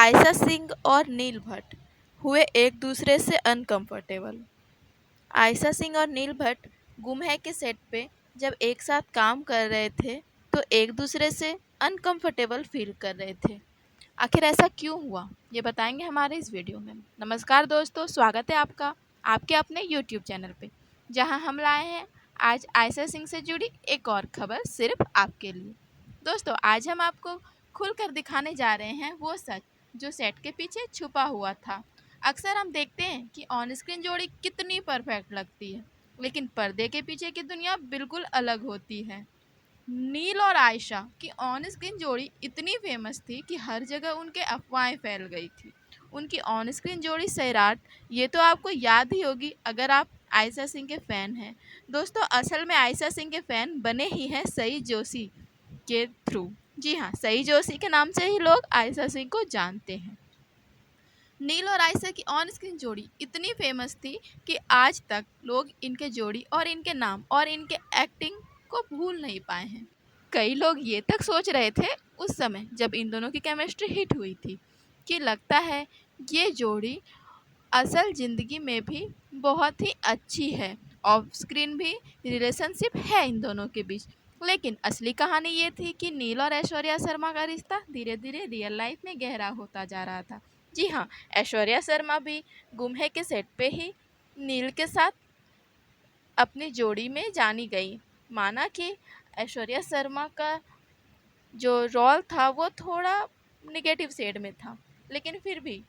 आयशा सिंह और नील भट्ट हुए एक दूसरे से अनकंफर्टेबल। आयशा सिंह और नील भट्ट गुम है के सेट पे जब एक साथ काम कर रहे थे तो एक दूसरे से अनकंफर्टेबल फील कर रहे थे। आखिर ऐसा क्यों हुआ, ये बताएंगे हमारे इस वीडियो में। नमस्कार दोस्तों, स्वागत है आपका आपके अपने यूट्यूब चैनल पे, जहां हम लाए हैं आज आयशा सिंह से जुड़ी एक और खबर सिर्फ आपके लिए। दोस्तों, आज हम आपको खुलकर दिखाने जा रहे हैं वो सच जो सेट के पीछे छुपा हुआ था। अक्सर हम देखते हैं कि ऑन स्क्रीन जोड़ी कितनी परफेक्ट लगती है, लेकिन पर्दे के पीछे की दुनिया बिल्कुल अलग होती है। नील और आयशा की ऑन स्क्रीन जोड़ी इतनी फेमस थी कि हर जगह उनके अफवाहें फैल गई थी। उनकी ऑन स्क्रीन जोड़ी सैराट, ये तो आपको याद ही होगी अगर आप आयशा सिंह के फ़ैन हैं। दोस्तों, असल में आयशा सिंह के फ़ैन बने ही हैं सई जोशी के थ्रू। जी हाँ, सई जोशी के नाम से ही लोग आयशा सिंह को जानते हैं। नील और आयशा की ऑन स्क्रीन जोड़ी इतनी फेमस थी कि आज तक लोग इनके जोड़ी और इनके नाम और इनके एक्टिंग को भूल नहीं पाए हैं। कई लोग ये तक सोच रहे थे उस समय जब इन दोनों की केमिस्ट्री हिट हुई थी कि लगता है ये जोड़ी असल ज़िंदगी में भी बहुत ही अच्छी है, ऑफ स्क्रीन भी रिलेशनशिप है इन दोनों के बीच। लेकिन असली कहानी ये थी कि नील और ऐश्वर्या शर्मा का रिश्ता धीरे धीरे रियल लाइफ में गहरा होता जा रहा था। जी हाँ, ऐश्वर्या शर्मा भी गुम है के सेट पे ही नील के साथ अपनी जोड़ी में जानी गई। माना कि ऐश्वर्या शर्मा का जो रोल था वो थोड़ा निगेटिव शेड में था, लेकिन फिर भी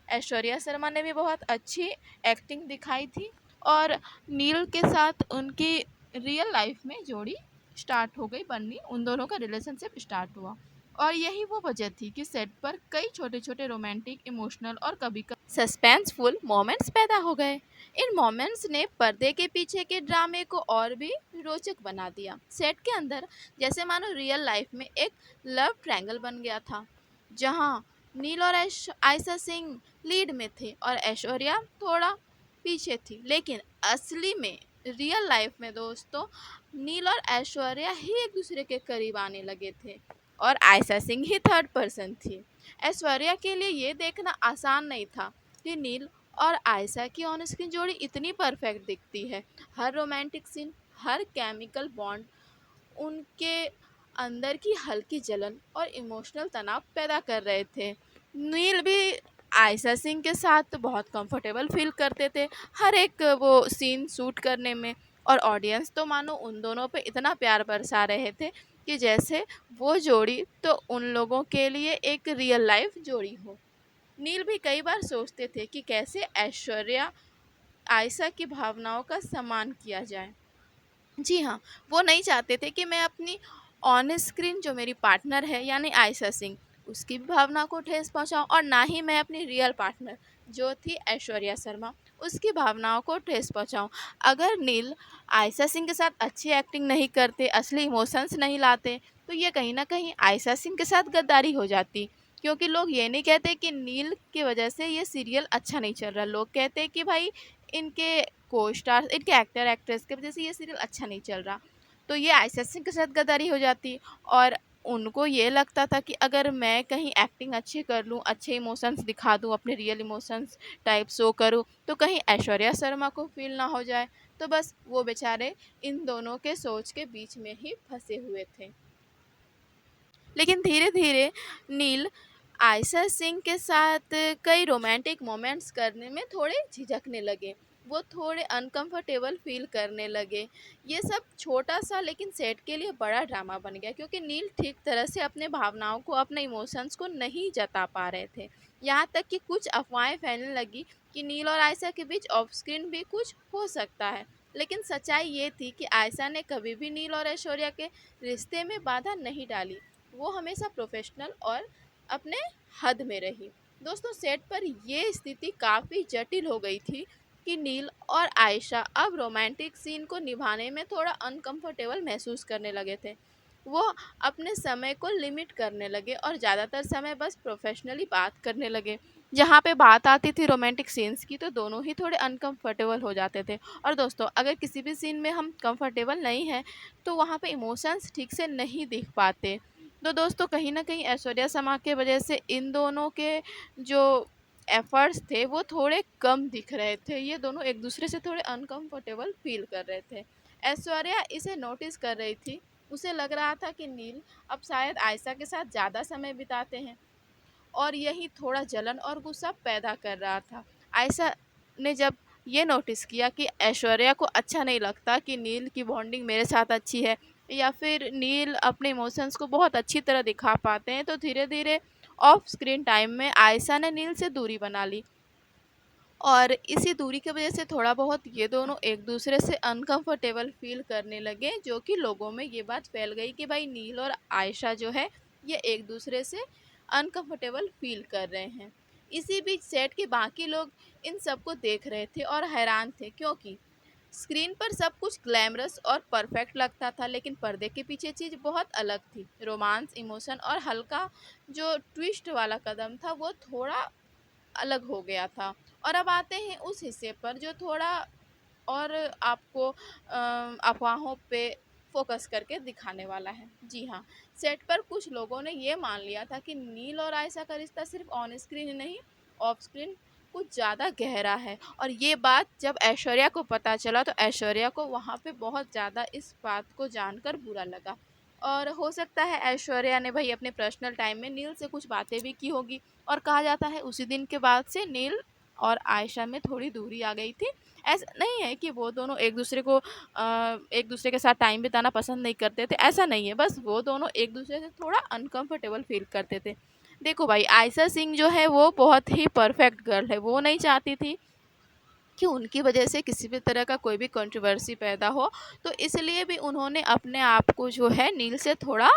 ऐश्वर्या शर्मा ने भी बहुत अच्छी एक्टिंग दिखाई थी और नील के साथ उनकी रियल लाइफ में जोड़ी स्टार्ट हो गई बननी, उन दोनों का रिलेशनशिप स्टार्ट हुआ। और यही वो वजह थी कि सेट पर कई छोटे छोटे रोमांटिक, इमोशनल और कभी कभी सस्पेंसफुल मोमेंट्स पैदा हो गए। इन मोमेंट्स ने पर्दे के पीछे के ड्रामे को और भी रोचक बना दिया। सेट के अंदर जैसे मानो रियल लाइफ में एक लव ट्रायंगल बन गया था, जहाँ नील और आयशा सिंह लीड में थे और ऐश्वर्या थोड़ा पीछे थी। लेकिन असली में रियल लाइफ में दोस्तों, नील और ऐश्वर्या ही एक दूसरे के करीब आने लगे थे और आयशा सिंह ही थर्ड पर्सन थी। ऐश्वर्या के लिए ये देखना आसान नहीं था कि नील और आयशा की ऑन स्क्रीन जोड़ी इतनी परफेक्ट दिखती है। हर रोमांटिक सीन, हर केमिकल बॉन्ड उनके अंदर की हल्की जलन और इमोशनल तनाव पैदा कर रहे थे। नील भी आयशा सिंह के साथ बहुत कंफर्टेबल फील करते थे हर एक वो सीन शूट करने में, और ऑडियंस तो मानो उन दोनों पे इतना प्यार बरसा रहे थे कि जैसे वो जोड़ी तो उन लोगों के लिए एक रियल लाइफ जोड़ी हो। नील भी कई बार सोचते थे कि कैसे ऐश्वर्या आयशा की भावनाओं का सम्मान किया जाए। जी हाँ, वो नहीं चाहते थे कि मैं अपनी ऑन स्क्रीन जो मेरी पार्टनर है यानी आयशा सिंह, उसकी भी भावना को ठेस पहुंचाऊं, और ना ही मैं अपनी रियल पार्टनर जो थी ऐश्वर्या शर्मा, उसकी भावनाओं को ठेस पहुंचाऊं। अगर नील आयशा सिंह के साथ अच्छी एक्टिंग नहीं करते, असली इमोशंस नहीं लाते, तो ये कहीं ना कहीं आयशा सिंह के साथ गद्दारी हो जाती। क्योंकि लोग ये नहीं कहते कि नील की वजह से ये सीरियल अच्छा नहीं चल रहा, लोग कहते हैं कि भाई इनके को स्टार, इनके एक्टर एक्ट्रेस की वजह से ये सीरियल अच्छा नहीं चल रहा। तो ये आयशा सिंह के साथ गद्दारी हो जाती और उनको ये लगता था कि अगर मैं कहीं एक्टिंग अच्छी कर लूँ, अच्छे इमोशंस दिखा दूँ, अपने रियल इमोशंस टाइप शो करूँ, तो कहीं ऐश्वर्या शर्मा को फील ना हो जाए। तो बस वो बेचारे इन दोनों के सोच के बीच में ही फंसे हुए थे। लेकिन धीरे धीरे नील आयशा सिंह के साथ कई रोमांटिक मोमेंट्स करने में थोड़े झिझकने लगे, वो थोड़े अनकंफर्टेबल फील करने लगे। ये सब छोटा सा लेकिन सेट के लिए बड़ा ड्रामा बन गया, क्योंकि नील ठीक तरह से अपने भावनाओं को, अपने इमोशंस को नहीं जता पा रहे थे। यहाँ तक कि कुछ अफवाहें फैलने लगी कि नील और आयशा के बीच ऑफ स्क्रीन भी कुछ हो सकता है। लेकिन सच्चाई ये थी कि आयशा ने कभी भी नील और ऐश्वर्या के रिश्ते में बाधा नहीं डाली। वो हमेशा प्रोफेशनल और अपने हद में रही। दोस्तों, सेट पर ये स्थिति काफ़ी जटिल हो गई थी कि नील और आयशा अब रोमांटिक सीन को निभाने में थोड़ा अनकंफर्टेबल महसूस करने लगे थे। वो अपने समय को लिमिट करने लगे और ज़्यादातर समय बस प्रोफेशनली बात करने लगे। जहाँ पे बात आती थी रोमांटिक सीन्स की, तो दोनों ही थोड़े अनकंफर्टेबल हो जाते थे। और दोस्तों, अगर किसी भी सीन में हम कंफर्टेबल नहीं हैं तो वहाँ पे इमोशंस ठीक से नहीं दिख पाते। तो दोस्तों कहीं न कहीं ऐश्वर्या शर्मा के वजह से इन दोनों के जो एफ़र्ट्स थे वो थोड़े कम दिख रहे थे। ये दोनों एक-दूसरे से थोड़े अनकम्फ़र्टेबल फ़ील कर रहे थे। ऐश्वर्या इसे नोटिस कर रही थी। उसे लग रहा था कि नील अब शायद आयशा के साथ ज़्यादा समय बिताते हैं और यही थोड़ा जलन और गुस्सा पैदा कर रहा था। आयशा ने जब ये नोटिस किया कि ऐश्वर्या को अच्छा नहीं लगता कि नील की बॉन्डिंग मेरे साथ अच्छी है या फिर नील अपने इमोशंस को बहुत अच्छी तरह दिखा पाते हैं, तो धीरे-धीरे ऑफ स्क्रीन टाइम में आयशा ने नील से दूरी बना ली। और इसी दूरी की वजह से थोड़ा बहुत ये दोनों एक दूसरे से अनकंफर्टेबल फील करने लगे, जो कि लोगों में ये बात फैल गई कि भाई नील और आयशा जो है ये एक दूसरे से अनकंफर्टेबल फील कर रहे हैं। इसी बीच सेट के बाकी लोग इन सबको देख रहे थे और हैरान थे, क्योंकि स्क्रीन पर सब कुछ ग्लैमरस और परफेक्ट लगता था, लेकिन पर्दे के पीछे चीज़ बहुत अलग थी। रोमांस, इमोशन और हल्का जो ट्विस्ट वाला कदम था वो थोड़ा अलग हो गया था। और अब आते हैं उस हिस्से पर जो थोड़ा और आपको अफ़वाहों पे फ़ोकस करके दिखाने वाला है। जी हाँ, सेट पर कुछ लोगों ने ये मान लिया था कि नील और आयशा का रिश्ता सिर्फ़ ऑन स्क्रीन ही नहीं, ऑफ स्क्रीन कुछ ज़्यादा गहरा है। और ये बात जब ऐश्वर्या को पता चला तो ऐश्वर्या को वहाँ पे बहुत ज़्यादा इस बात को जानकर बुरा लगा। और हो सकता है ऐश्वर्या ने भाई अपने पर्सनल टाइम में नील से कुछ बातें भी की होगी, और कहा जाता है उसी दिन के बाद से नील और आयशा में थोड़ी दूरी आ गई थी। ऐसा नहीं है कि वो दोनों एक दूसरे के साथ टाइम बिताना पसंद नहीं करते थे, ऐसा नहीं है, बस वो दोनों एक दूसरे से थोड़ा अनकंफर्टेबल फील करते थे। देखो भाई, आयशा सिंह जो है वो बहुत ही परफेक्ट गर्ल है, वो नहीं चाहती थी कि उनकी वजह से किसी भी तरह का कोई भी कंट्रोवर्सी पैदा हो, तो इसलिए भी उन्होंने अपने आप को जो है नील से थोड़ा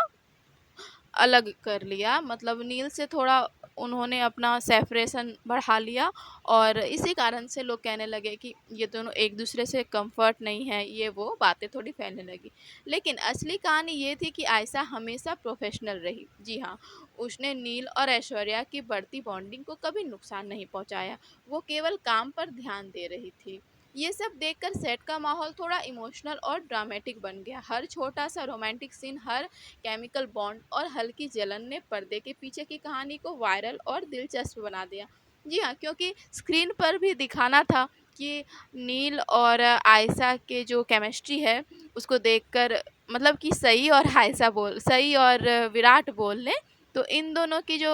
अलग कर लिया, मतलब नील से थोड़ा उन्होंने अपना सेपरेशन बढ़ा लिया। और इसी कारण से लोग कहने लगे कि ये दोनों एक दूसरे से कंफर्ट नहीं है, ये वो बातें थोड़ी फैलने लगी। लेकिन असली कहानी ये थी कि आयशा हमेशा प्रोफेशनल रही। जी हाँ, उसने नील और ऐश्वर्या की बढ़ती बॉन्डिंग को कभी नुकसान नहीं पहुंचाया, वो केवल काम पर ध्यान दे रही थी। ये सब देखकर सेट का माहौल थोड़ा इमोशनल और ड्रामेटिक बन गया। हर छोटा सा रोमांटिक सीन, हर केमिकल बॉन्ड और हल्की जलन ने पर्दे के पीछे की कहानी को वायरल और दिलचस्प बना दिया। जी हाँ, क्योंकि स्क्रीन पर भी दिखाना था कि नील और आयशा के जो केमिस्ट्री है उसको देखकर, मतलब कि सही और विराट बोल लें, तो इन दोनों की जो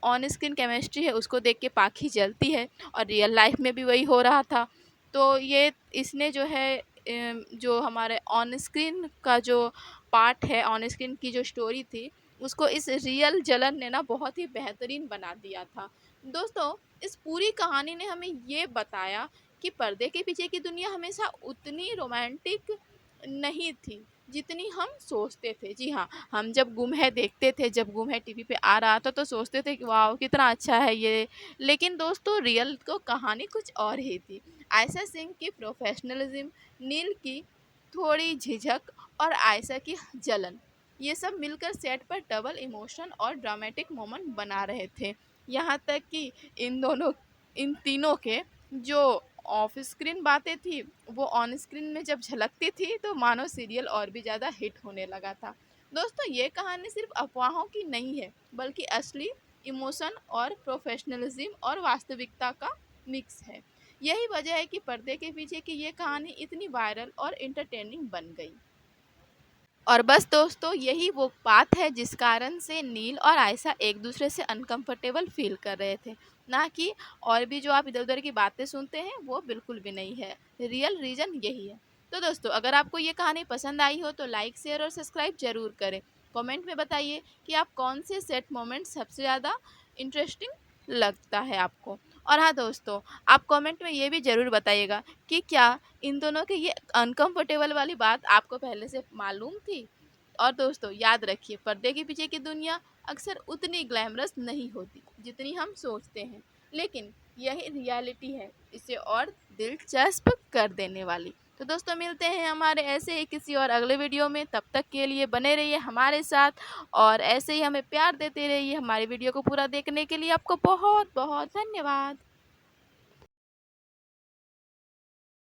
ऑन स्क्रीन केमिस्ट्री है उसको देख के पाखी जलती है, और रियल लाइफ में भी वही हो रहा था। तो ये इसने जो है जो हमारे ऑन स्क्रीन का जो पार्ट है, ऑन स्क्रीन की जो स्टोरी थी, उसको इस रियल जलन ने ना बहुत ही बेहतरीन बना दिया था। दोस्तों, इस पूरी कहानी ने हमें ये बताया कि पर्दे के पीछे की दुनिया हमेशा उतनी रोमांटिक नहीं थी जितनी हम सोचते थे। जी हाँ, हम जब गुम है देखते थे, जब गुम है टीवी पे आ रहा था तो सोचते थे कि वाह कितना अच्छा है ये। लेकिन दोस्तों, रियल को कहानी कुछ और ही थी। आयशा सिंह की प्रोफेशनलिज्म, नील की थोड़ी झिझक और आयशा की जलन, ये सब मिलकर सेट पर डबल इमोशन और ड्रामेटिक मोमेंट बना रहे थे। यहाँ तक कि इन तीनों के जो ऑफ स्क्रीन बातें थी वो ऑन स्क्रीन में जब झलकती थी तो मानो सीरियल और भी ज़्यादा हिट होने लगा था। दोस्तों, ये कहानी सिर्फ अफवाहों की नहीं है, बल्कि असली इमोशन और प्रोफेशनलिज्म और वास्तविकता का मिक्स है। यही वजह है कि पर्दे के पीछे की ये कहानी इतनी वायरल और इंटरटेनिंग बन गई। और बस दोस्तों, यही वो बात है जिस कारण से नील और आयशा एक दूसरे से अनकंफर्टेबल फील कर रहे थे, ना कि और भी जो आप इधर उधर की बातें सुनते हैं वो बिल्कुल भी नहीं है। रियल रीज़न यही है। तो दोस्तों, अगर आपको ये कहानी पसंद आई हो तो लाइक, शेयर और सब्सक्राइब ज़रूर करें। कमेंट में बताइए कि आप कौन से सेट मोमेंट सबसे ज़्यादा इंटरेस्टिंग लगता है आपको। और हाँ दोस्तों, आप कमेंट में ये भी ज़रूर बताइएगा कि क्या इन दोनों के ये अनकंफर्टेबल वाली बात आपको पहले से मालूम थी। और दोस्तों, याद रखिए, पर्दे के पीछे की दुनिया अक्सर उतनी ग्लैमरस नहीं होती जितनी हम सोचते हैं, लेकिन यही रियलिटी है इसे और दिलचस्प कर देने वाली। तो दोस्तों, मिलते हैं हमारे ऐसे ही किसी और अगले वीडियो में। तब तक के लिए बने रहिए हमारे साथ और ऐसे ही हमें प्यार देते रहिए। हमारी वीडियो को पूरा देखने के लिए आपको बहुत बहुत धन्यवाद।